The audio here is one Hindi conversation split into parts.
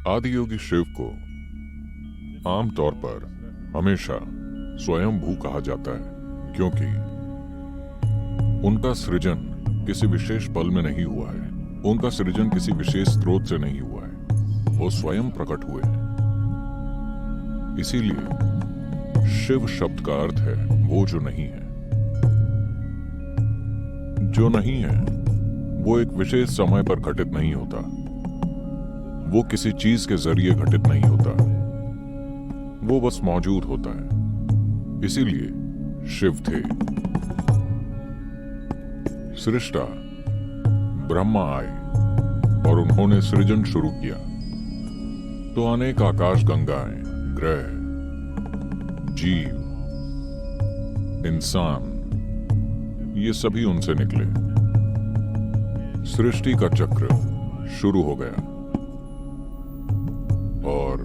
आदियोगी शिव को आमतौर पर हमेशा स्वयंभू कहा जाता है, क्योंकि उनका सृजन किसी विशेष पल में नहीं हुआ है, उनका सृजन किसी विशेष स्रोत से नहीं हुआ है, वो स्वयं प्रकट हुए हैं। इसीलिए शिव शब्द का अर्थ है वो जो नहीं है। जो नहीं है वो एक विशेष समय पर घटित नहीं होता, वो किसी चीज के जरिए घटित नहीं होता, वो बस मौजूद होता है। इसीलिए शिव थे। सृष्टा ब्रह्मा आए और उन्होंने सृजन शुरू किया, तो अनेक आकाश गंगाएं, ग्रह, जीव, इंसान, ये सभी उनसे निकले। सृष्टि का चक्र शुरू हो गया और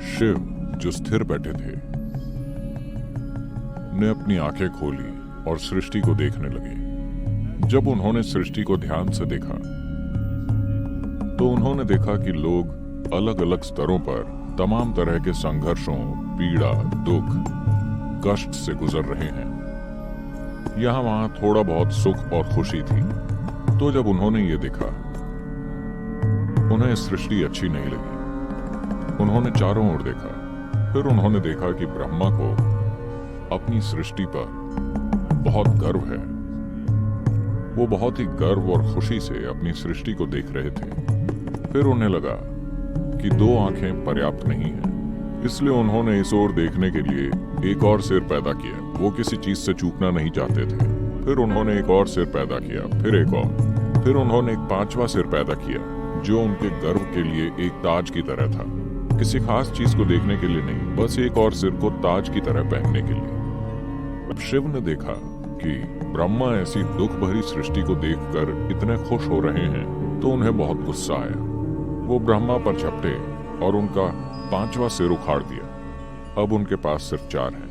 शिव जो स्थिर बैठे थे ने अपनी आंखें खोली और सृष्टि को देखने लगे। जब उन्होंने सृष्टि को ध्यान से देखा तो उन्होंने देखा कि लोग अलग अलग स्तरों पर तमाम तरह के संघर्षों, पीड़ा, दुख, कष्ट से गुजर रहे हैं। यहां वहां थोड़ा बहुत सुख और खुशी थी। तो जब उन्होंने ये देखा, उन्हें सृष्टि अच्छी नहीं लगी। उन्होंने चारों ओर देखा, फिर उन्होंने देखा कि ब्रह्मा को अपनी सृष्टि पर बहुत गर्व है। वो बहुत ही गर्व और खुशी से अपनी सृष्टि को देख रहे थे। फिर उन्हें लगा कि दो आंखें पर्याप्त नहीं हैं, इसलिए उन्होंने इस ओर देखने के लिए एक और सिर पैदा किया। वो किसी चीज से चूकना नहीं चाहते थे। फिर उन्होंने एक और सिर पैदा किया, फिर एक और, फिर उन्होंने एक पांचवा सिर पैदा किया जो उनके गर्व के लिए एक ताज की तरह था। किसी खास चीज को देखने के लिए नहीं, बस एक और सिर को ताज की तरह पहनने के लिए। अब शिव ने देखा कि ब्रह्मा ऐसी दुख भरी सृष्टि को देखकर इतने खुश हो रहे हैं, तो उन्हें बहुत गुस्सा आया। वो ब्रह्मा पर झपटे और उनका पांचवा सिर उखाड़ दिया। अब उनके पास सिर्फ चार हैं।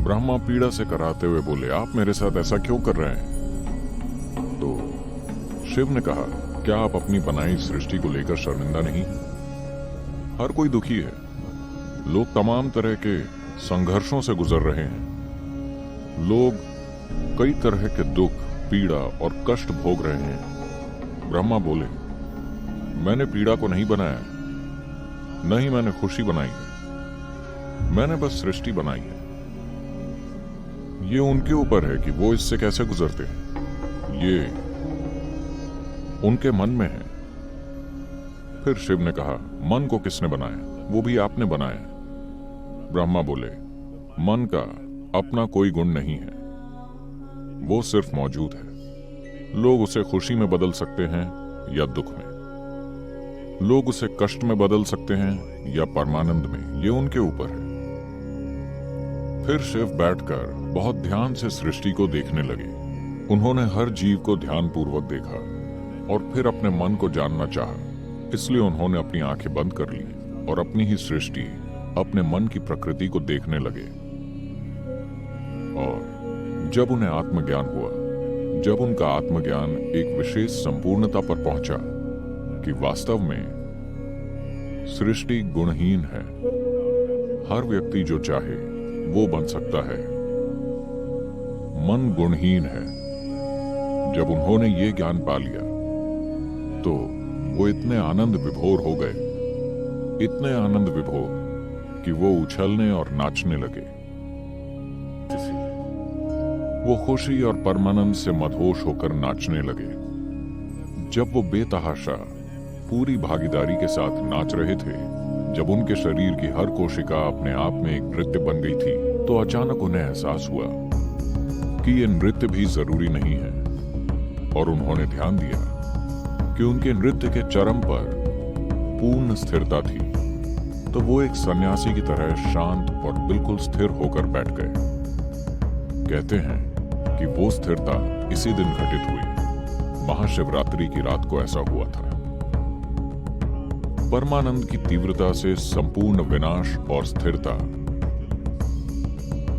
ब्रह्मा पीड़ा से कराते हुए बोले, आप मेरे साथ ऐसा क्यों कर रहे हैं? तो शिव ने कहा, क्या आप अपनी बनाई सृष्टि को लेकर शर्मिंदा नहीं? हर कोई दुखी है। लोग तमाम तरह के संघर्षों से गुजर रहे हैं। लोग कई तरह के दुख, पीड़ा और कष्ट भोग रहे हैं। ब्रह्मा बोले, मैंने पीड़ा को नहीं बनाया, नहीं मैंने खुशी बनाई है, मैंने बस सृष्टि बनाई है। ये उनके ऊपर है कि वो इससे कैसे गुजरते हैं, ये उनके मन में है। फिर शिव ने कहा, मन को किसने बनाया? वो भी आपने बनाया। ब्रह्मा बोले, मन का अपना कोई गुण नहीं है, वो सिर्फ मौजूद है। लोग उसे खुशी में बदल सकते हैं या दुख में, लोग उसे कष्ट में बदल सकते हैं या परमानंद में, ये उनके ऊपर है। फिर शिव बैठकर बहुत ध्यान से सृष्टि को देखने लगे। उन्होंने हर जीव को ध्यानपूर्वक देखा और फिर अपने मन को जानना चाहा। इसलिए उन्होंने अपनी आंखें बंद कर ली और अपनी ही सृष्टि, अपने मन की प्रकृति को देखने लगे। और जब उन्हें आत्मज्ञान हुआ, जब उनका आत्मज्ञान एक विशेष संपूर्णता पर पहुंचा कि वास्तव में सृष्टि गुणहीन है, हर व्यक्ति जो चाहे वो बन सकता है, मन गुणहीन है। जब उन्होंने ये ज्ञान पा लिया तो वो इतने आनंद विभोर हो गए, इतने आनंद विभोर कि वो उछलने और नाचने लगे। वो खुशी और परमानंद से मदहोश होकर नाचने लगे। जब वो बेतहाशा पूरी भागीदारी के साथ नाच रहे थे, जब उनके शरीर की हर कोशिका अपने आप में एक नृत्य बन गई थी, तो अचानक उन्हें एहसास हुआ कि ये नृत्य भी जरूरी नहीं है। और उन्होंने ध्यान दिया कि उनके नृत्य के चरम पर पूर्ण स्थिरता थी। तो वो एक सन्यासी की तरह शांत और बिल्कुल स्थिर होकर बैठ गए। कहते हैं कि वो स्थिरता इसी दिन घटित हुई। महाशिवरात्रि की रात को ऐसा हुआ था। परमानंद की तीव्रता से संपूर्ण विनाश और स्थिरता,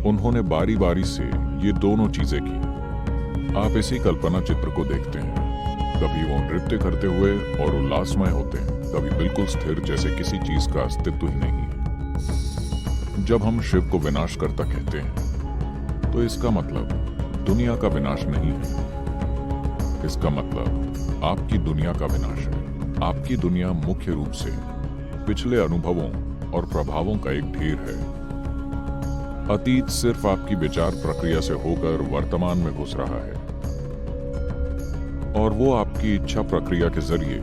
उन्होंने बारी बारी से ये दोनों चीजें की। आप इसी कल्पना चित्र को देखते हैं। कभी वो नृत्य करते हुए और उल्लासमय होते हैं, कभी बिल्कुल स्थिर, जैसे किसी चीज का अस्तित्व ही नहीं है। जब हम शिव को विनाशकर्ता कहते हैं तो इसका मतलब दुनिया का विनाश नहीं है। इसका मतलब आपकी दुनिया का विनाश है। आपकी दुनिया मुख्य रूप से पिछले अनुभवों और प्रभावों का एक ढेर है। अतीत सिर्फ आपकी विचार प्रक्रिया से होकर वर्तमान में घुस रहा है, और वो आपकी इच्छा प्रक्रिया के जरिए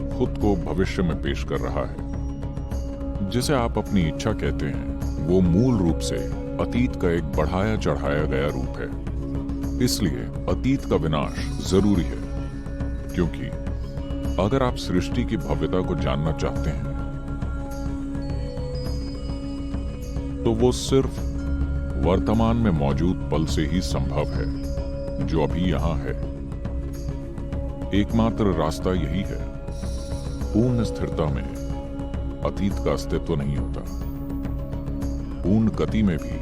खुद को भविष्य में पेश कर रहा है। जिसे आप अपनी इच्छा कहते हैं, वो मूल रूप से अतीत का एक बढ़ाया चढ़ाया गया रूप है। इसलिए अतीत का विनाश जरूरी है, क्योंकि अगर आप सृष्टि की भव्यता को जानना चाहते हैं तो वो सिर्फ वर्तमान में मौजूद पल से ही संभव है, जो अभी यहां है। एकमात्र रास्ता यही है। पूर्ण स्थिरता में अतीत का अस्तित्व नहीं होता। पूर्ण गति में भी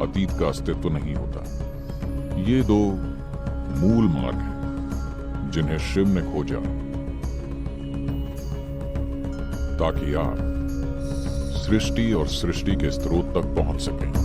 अतीत का अस्तित्व नहीं होता। ये दो मूल मार्ग हैं जिन्हें शिव ने खोजा, ताकि आप सृष्टि और सृष्टि के स्रोत तक पहुंच सकें।